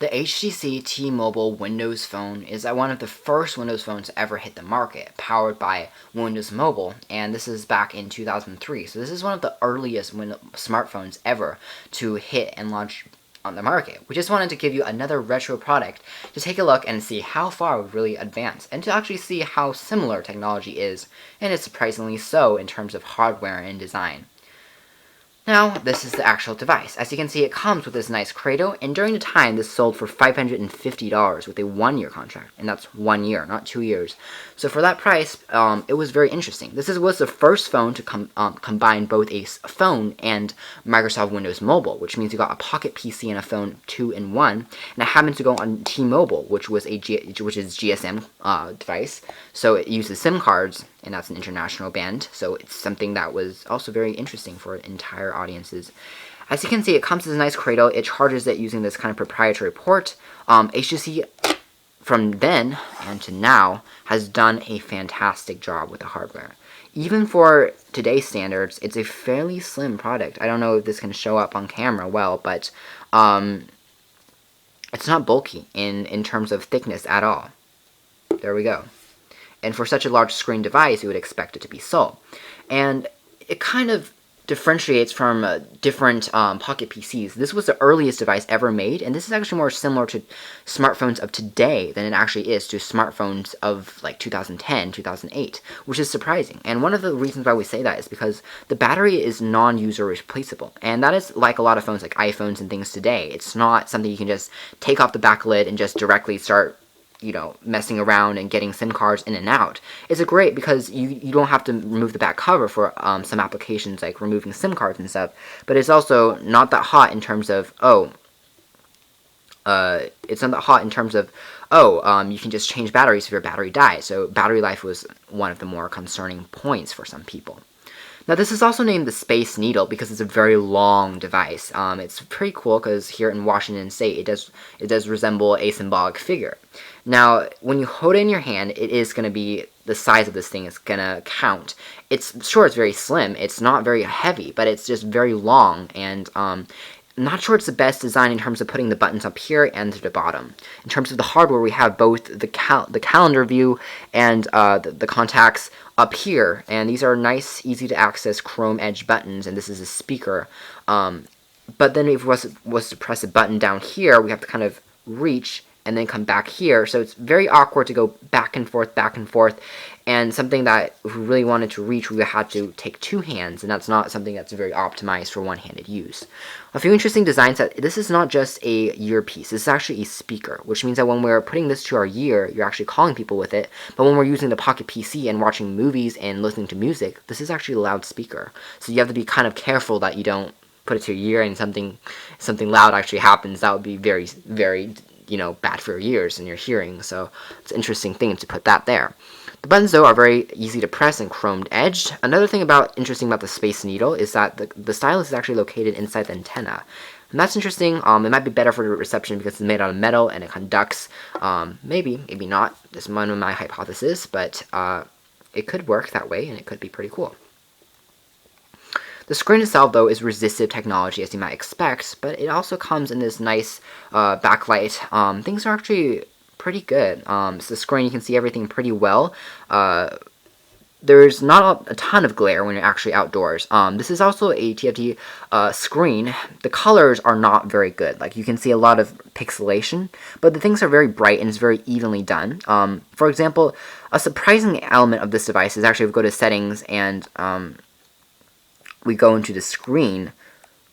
The HTC T-Mobile Windows Phone is one of the first Windows phones to ever hit the market, powered by Windows Mobile, and this is back in 2003. So this is one of the earliest smartphones ever to hit and launch on the market. We just wanted to give you another retro product to take a look and see how far we've really advanced, and to actually see how similar technology is, and it's surprisingly so in terms of hardware and design. Now, this is the actual device. As you can see, it comes with this nice cradle, and during the time, this sold for $550 with a 1-year contract, and that's 1 year, not 2 years. So for that price, it was very interesting. This was the first phone to combine both a phone and Microsoft Windows Mobile, which means you got a pocket PC and a phone 2-in-1, and it happens to go on T-Mobile, which is GSM device. So it uses SIM cards, and that's an international band. So it's something that was also very interesting for entire audiences. As you can see, it comes with a nice cradle. It charges it using this kind of proprietary port. HTC from then and to now has done a fantastic job with the hardware. Even for today's standards, it's a fairly slim product. I don't know if this can show up on camera well, but it's not bulky in terms of thickness at all. There we go. And for such a large screen device, you would expect it to be so. And it kind of differentiates from different pocket PCs. This was the earliest device ever made, and this is actually more similar to smartphones of today than it actually is to smartphones of like 2010, 2008, which is surprising. And one of the reasons why we say that is because the battery is non-user replaceable, and that is like a lot of phones like iPhones and things today. It's not something you can just take off the back lid and just directly start messing around and getting SIM cards in and out. It's great because you don't have to remove the back cover for some applications like removing SIM cards and stuff, but it's also not that hot in terms of, you can just change batteries if your battery dies. So battery life was one of the more concerning points for some people. Now, this is also named the Space Needle because it's a very long device. It's pretty cool because here in Washington State, it does resemble a symbolic figure. Now, when you hold it in your hand, it is going to be the size of this thing is going to count. It's very slim. It's not very heavy, but it's just very long, and I'm not sure it's the best design in terms of putting the buttons up here and to the bottom. In terms of the hardware, we have both the calendar view and the contacts up here, and these are nice, easy to access chrome edge buttons, and this is a speaker. But then if we was to press a button down here, we have to kind of reach and then come back here, so it's very awkward to go back and forth, and something that if we really wanted to reach, we would have to take two hands, and that's not something that's very optimized for one-handed use. A few interesting designs that this is not just a earpiece, this is actually a speaker, which means that when we're putting this to our ear, you're actually calling people with it, but when we're using the pocket PC and watching movies and listening to music, this is actually a loudspeaker. So you have to be kind of careful that you don't put it to your ear and something loud actually happens. That would be very, very bad for your ears and your hearing, so it's an interesting thing to put that there. The buttons, though, are very easy to press and chromed edged. Another thing interesting about the Space Needle is that the stylus is actually located inside the antenna. And that's interesting. It might be better for the reception because it's made out of metal and it conducts. Maybe not. This is one of my hypotheses, but it could work that way and it could be pretty cool. The screen itself, though, is resistive technology, as you might expect, but it also comes in this nice backlight. Things are actually pretty good. So the screen, you can see everything pretty well. There's not a ton of glare when you're actually outdoors. This is also a TFT screen. The colors are not very good. Like, you can see a lot of pixelation, but the things are very bright and it's very evenly done. For example, a surprising element of this device is actually if we go to settings and we go into the screen,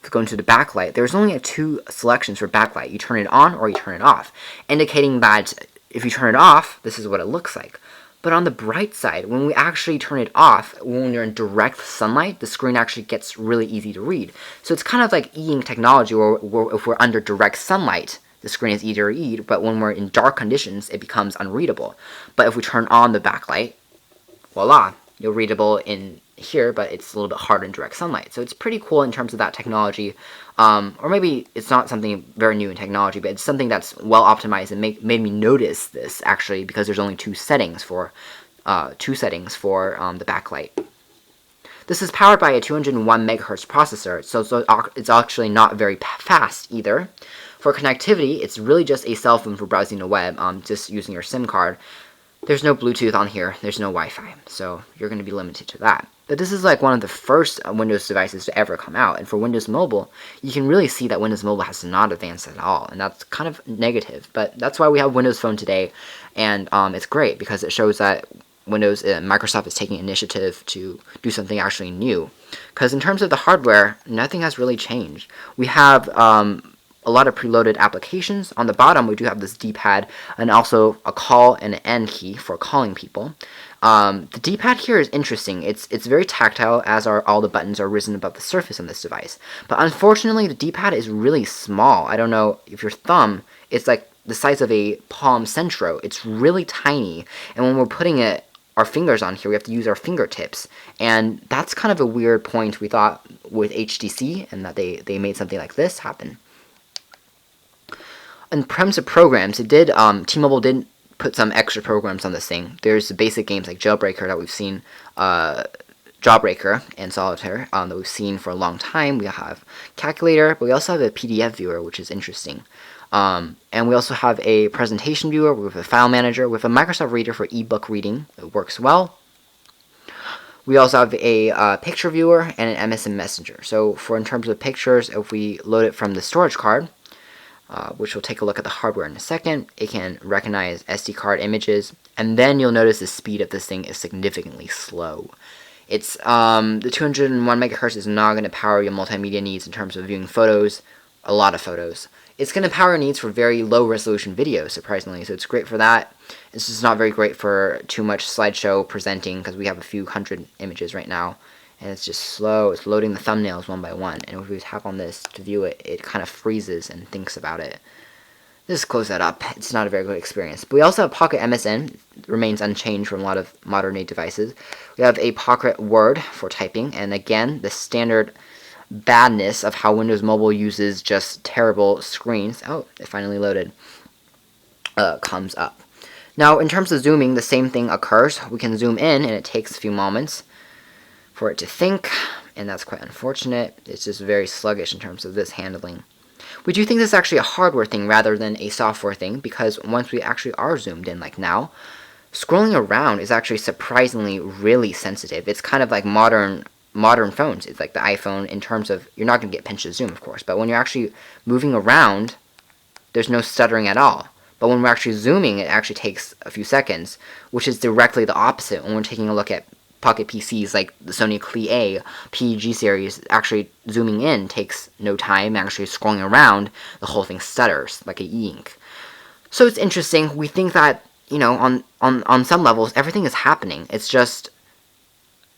to go into the backlight, there's only two selections for backlight. You turn it on or you turn it off, indicating that if you turn it off, this is what it looks like. But on the bright side, when we actually turn it off, when you're in direct sunlight, the screen actually gets really easy to read. So it's kind of like e-ink technology, where if we're under direct sunlight, the screen is easy to read, but when we're in dark conditions, it becomes unreadable. But if we turn on the backlight, voila, you're readable in here, but it's a little bit harder in direct sunlight. So it's pretty cool in terms of that technology. Or maybe it's not something very new in technology, but it's something that's well optimized and made me notice this, actually, because there's only two settings for the backlight. This is powered by a 201 megahertz processor, so it's actually not very fast either. For connectivity, it's really just a cell phone for browsing the web, just using your SIM card. There's no Bluetooth on here, there's no Wi-Fi, so you're going to be limited to that. But this is like one of the first Windows devices to ever come out, and for Windows Mobile, you can really see that Windows Mobile has not advanced at all, and that's kind of negative. But that's why we have Windows Phone today, and it's great because it shows that Microsoft is taking initiative to do something actually new. Because in terms of the hardware, nothing has really changed. We have a lot of preloaded applications. On the bottom, we do have this D-pad and also a call and an end key for calling people. The D-pad here is interesting. It's very tactile, as are all the buttons are risen above the surface on this device. But unfortunately, the D-pad is really small. I don't know if your thumb, it's like the size of a palm centro. It's really tiny, and when we're putting our fingers on here, we have to use our fingertips, and that's kind of a weird point we thought with HTC, and that they made something like this happen. In terms of programs, T-Mobile did put some extra programs on this thing. There's the basic games like Jailbreaker that we've seen, Jawbreaker and Solitaire that we've seen for a long time. We have Calculator, but we also have a PDF viewer, which is interesting. And we also have a presentation viewer with a file manager with a Microsoft Reader for ebook reading. It works well. We also have a picture viewer and an MSN Messenger. So in terms of pictures, if we load it from the storage card, which we'll take a look at the hardware in a second, it can recognize SD card images, and then you'll notice the speed of this thing is significantly slow. It's the 201 megahertz is not going to power your multimedia needs in terms of viewing photos, a lot of photos. It's going to power needs for very low resolution videos, surprisingly, so it's great for that. It's just not very great for too much slideshow presenting, because we have a few hundred images right now, and it's just slow. It's loading the thumbnails one by one, and if we tap on this to view it, it kind of freezes and thinks about it. Just close that up. It's not a very good experience. But we also have Pocket MSN. It remains unchanged from a lot of modern day devices. We have a Pocket Word for typing, and again, the standard badness of how Windows Mobile uses just terrible screens. Oh, it finally loaded. Comes up. Now, in terms of zooming, the same thing occurs. We can zoom in, and it takes a few moments for it to think, and that's quite unfortunate. It's just very sluggish in terms of this handling. We do think this is actually a hardware thing rather than a software thing, because once we actually are zoomed in, like now, scrolling around is actually surprisingly really sensitive. It's kind of like modern phones. It's like the iPhone in terms of, you're not going to get pinch to zoom, of course, but when you're actually moving around, there's no stuttering at all. But when we're actually zooming, it actually takes a few seconds, which is directly the opposite when we're taking a look at Pocket PCs like the Sony Cli-A PEG series. Actually zooming in takes no time. Actually scrolling around, the whole thing stutters like an e-ink. So it's interesting. We think that, you know, on some levels, everything is happening. It's just,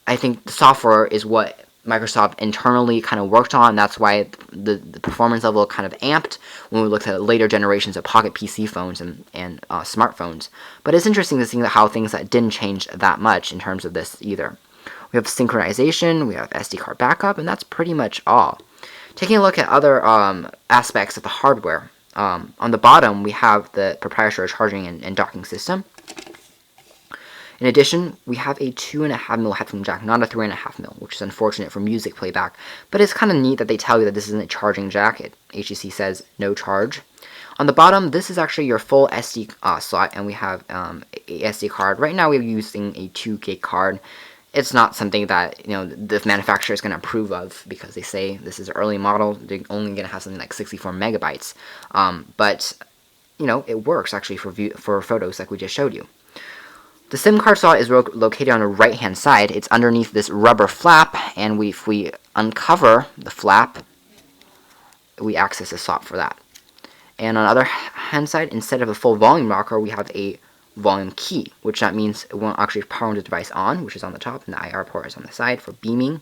I think the software is what Microsoft internally kind of worked on. That's why the performance level kind of amped when we looked at later generations of Pocket PC phones and smartphones. But it's interesting to see how things that didn't change that much in terms of this either. We have synchronization, we have SD card backup, and that's pretty much all. Taking a look at other aspects of the hardware, on the bottom we have the proprietary charging and docking system. In addition, we have a 2.5mm headphone jack, not a 3.5mm, which is unfortunate for music playback, but it's kind of neat that they tell you that this isn't a charging jack. HTC says no charge. On the bottom, this is actually your full SD slot, and we have a SD card. Right now we're using a 2 gig card. It's not something that, you know, the manufacturer is going to approve of, because they say this is an early model. They're only going to have something like 64 megabytes. But, you know, it works actually for photos like we just showed you. The SIM card slot is located on the right-hand side. It's underneath this rubber flap, and if we uncover the flap, we access the slot for that. And on the other hand side, instead of a full volume rocker, we have a volume key, which that means it won't actually power the device on, which is on the top, and the IR port is on the side for beaming.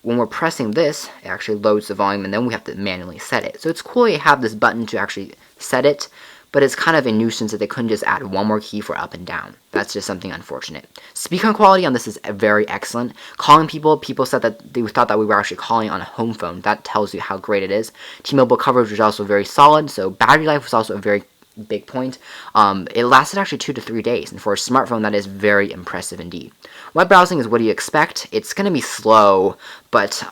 When we're pressing this, it actually loads the volume, and then we have to manually set it. So it's cool to have this button to actually set it, but it's kind of a nuisance that they couldn't just add one more key for up and down. That's just something unfortunate. Speaker quality on this is very excellent. Calling people said that they thought that we were actually calling on a home phone. That tells you how great it is. T-Mobile coverage was also very solid, so battery life was also very big point. It lasted actually 2 to 3 days, and for a smartphone, that is very impressive indeed. Web browsing is what do you expect? It's going to be slow, but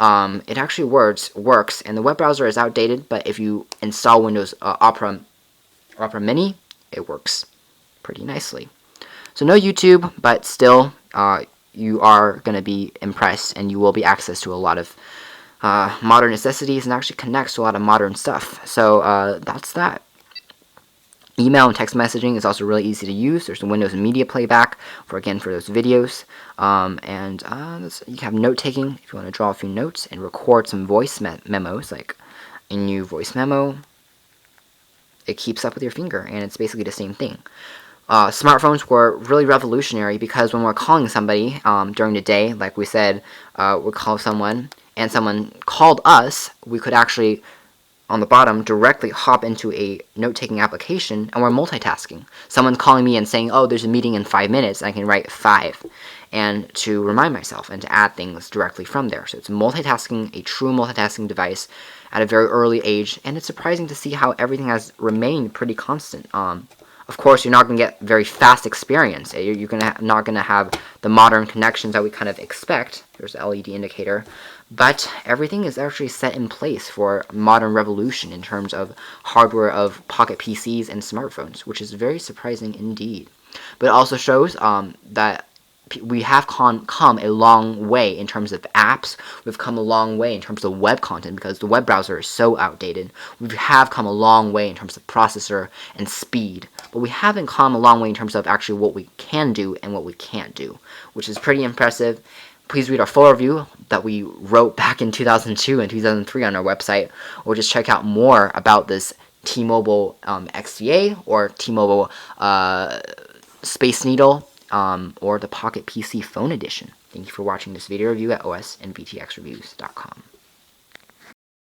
it actually works, and the web browser is outdated, but if you install Windows Opera Mini, it works pretty nicely. So no YouTube, but still, you are going to be impressed, and you will be access to a lot of modern necessities, and actually connects to a lot of modern stuff. So that's that. Email and text messaging is also really easy to use. There's the Windows Media Playback for those videos, and you have note taking if you want to draw a few notes and record some voice memos, like a new voice memo. It keeps up with your finger, and it's basically the same thing. Smartphones were really revolutionary because when we're calling somebody during the day, like we said, we call someone and someone called us, we could actually, on the bottom, directly hop into a note-taking application, and we're multitasking. Someone's calling me and saying, oh, there's a meeting in 5 minutes, and I can write 5, and to remind myself and to add things directly from there. So it's multitasking, a true multitasking device at a very early age, and it's surprising to see how everything has remained pretty constant. Of course, you're not going to get very fast experience. You're not going to have the modern connections that we kind of expect. There's the LED indicator. But everything is actually set in place for modern revolution in terms of hardware of pocket PCs and smartphones, which is very surprising indeed. But it also shows that we have come a long way in terms of apps. We've come a long way in terms of web content because the web browser is so outdated. We have come a long way in terms of processor and speed, but we haven't come a long way in terms of actually what we can do and what we can't do, which is pretty impressive. Please read our full review that we wrote back in 2002 and 2003 on our website, or just check out more about this T-Mobile XDA or T-Mobile Space Needle or the Pocket PC Phone Edition. Thank you for watching this video review at osandvtxreviews.com.